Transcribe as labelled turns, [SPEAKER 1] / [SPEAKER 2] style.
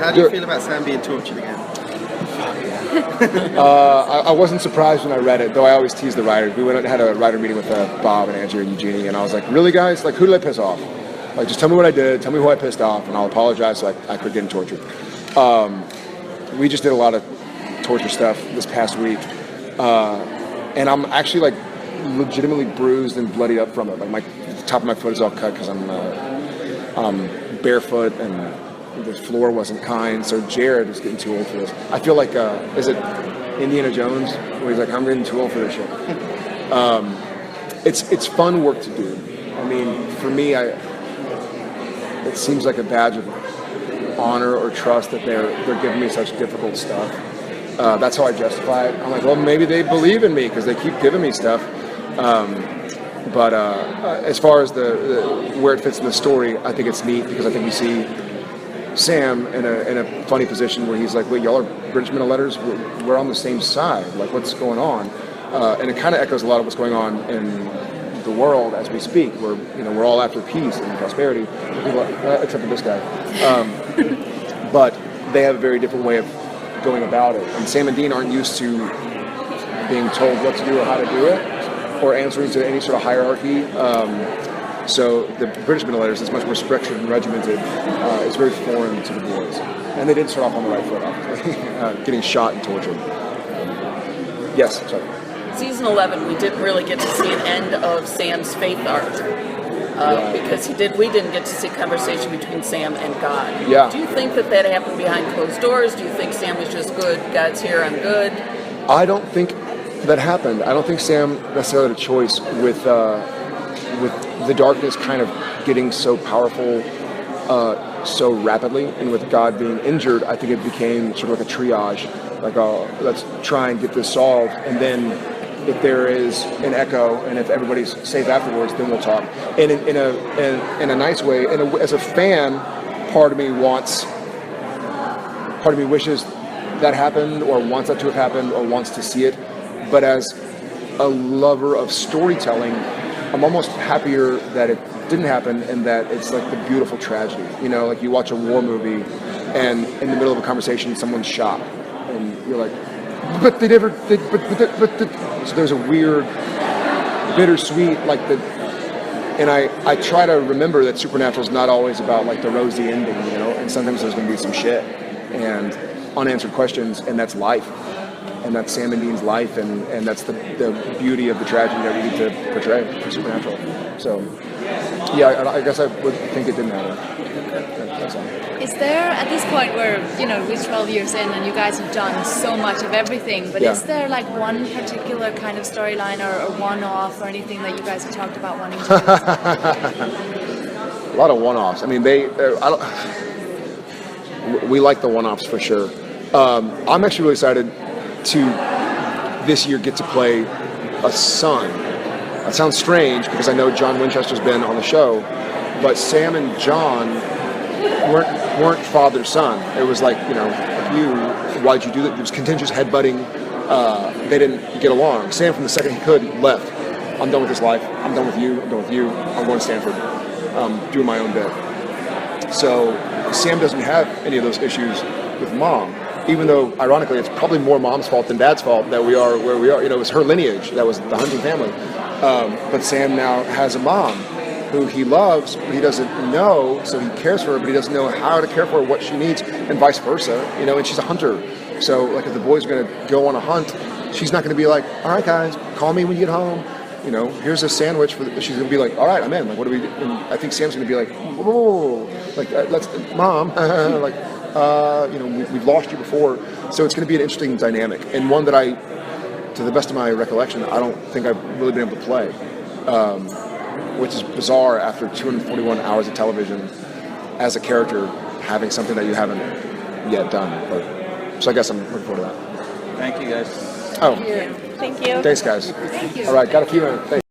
[SPEAKER 1] How do you feel about Sam being tortured again?
[SPEAKER 2] I wasn't surprised when I read it, though I always tease the writers. We went and had a writer meeting with Bob and Andrew and Eugenie, and I was like, really, guys? Like, who did I piss off? Like, just tell me what I did, tell me who I pissed off, and I'll apologize so I quit getting tortured. We just did a lot of torture stuff this past week, and I'm actually, like, legitimately bruised and bloodied up from it. Like, the top of my foot is all cut because I'm barefoot, and the floor wasn't kind, so Jared is getting too old for this. I feel like, is it Indiana Jones, where he's like, I'm getting too old for this shit. It's fun work to do. I mean, for me, it seems like a badge of honor or trust that they're giving me such difficult stuff. That's how I justify it. I'm like, well, maybe they believe in me because they keep giving me stuff. But as far as where it fits in the story, I think it's neat because I think we see Sam in a funny position where he's like, wait, y'all are British men of letters? We're on the same side. Like, what's going on? And it kind of echoes a lot of what's going on in the world as we speak. We're all after peace and prosperity, except for this guy. But they have a very different way of going about it. And Sam and Dean aren't used to being told what to do or how to do it, or answering to any sort of hierarchy. So the British men of letters is much more structured and regimented. It's very foreign to the boys. And they didn't start off on the right foot, obviously, getting shot and tortured. Yes, sorry.
[SPEAKER 3] Season 11, we didn't really get to see an end of Sam's faith arc. Because we didn't get to see conversation between Sam and God.
[SPEAKER 2] Yeah.
[SPEAKER 3] Do you think that happened behind closed doors? Do you think Sam was just good? God's here, I'm good?
[SPEAKER 2] I don't think that happened. I don't think Sam necessarily had a choice with the darkness kind of getting so powerful so rapidly, and with God being injured, I think it became sort of like a triage. Like, let's try and get this solved, and then if there is an echo, and if everybody's safe afterwards, then we'll talk. And in a nice way. As a fan, part of me wishes that happened, or wants that to have happened, or wants to see it. But as a lover of storytelling, I'm almost happier that it didn't happen, and that it's like the beautiful tragedy. Like you watch a war movie, and in the middle of a conversation, someone's shot, and you're like, but they never. So there's a weird, bittersweet, and I try to remember that Supernatural is not always about like the rosy ending, and sometimes there's going to be some shit and unanswered questions, and that's life. And that's Sam and Dean's life, and that's the beauty of the tragedy that we need to portray for Supernatural. So, yeah, I guess I would think it didn't matter. That's all.
[SPEAKER 4] Is there, at this point where, we're 12 years in and you guys have done so much of everything, but is there like one particular kind of storyline or one-off or anything that you guys have talked about wanting to do?
[SPEAKER 2] A lot of one-offs. I mean, we like the one-offs for sure. I'm actually really excited to this year get to play a son. That sounds strange because I know John Winchester's been on the show, but Sam and John weren't father-son. It was like, why'd you do that? There was contentious headbutting. They didn't get along. Sam, from the second he could, left. I'm done with this life. I'm done with you. I'm done with you. I'm going to Stanford. Doing my own bit. So Sam doesn't have any of those issues with Mom. Even though, ironically, it's probably more Mom's fault than Dad's fault that we are where we are. It was her lineage. That was the hunting family. But Sam now has a mom who he loves, but he doesn't know, so he cares for her, but he doesn't know how to care for her, what she needs, and vice versa. And she's a hunter. So, like, if the boys are going to go on a hunt, she's not going to be like, all right, guys, call me when you get home. Here's a sandwich. She's going to be like, all right, I'm in. Like, what do we do? And I think Sam's going to be like, whoa, like, let's, Mom, like, we've lost you before. So it's going to be an interesting dynamic, and one that to the best of my recollection, I don't think I've really been able to play, which is bizarre after 241 hours of television as a character, having something that you haven't yet done. So I guess I'm looking forward to that.
[SPEAKER 1] Thank you, guys.
[SPEAKER 2] Oh.
[SPEAKER 4] Thank you.
[SPEAKER 2] Thanks, guys.
[SPEAKER 4] Thank you.
[SPEAKER 2] All right, got a few minutes. Thanks.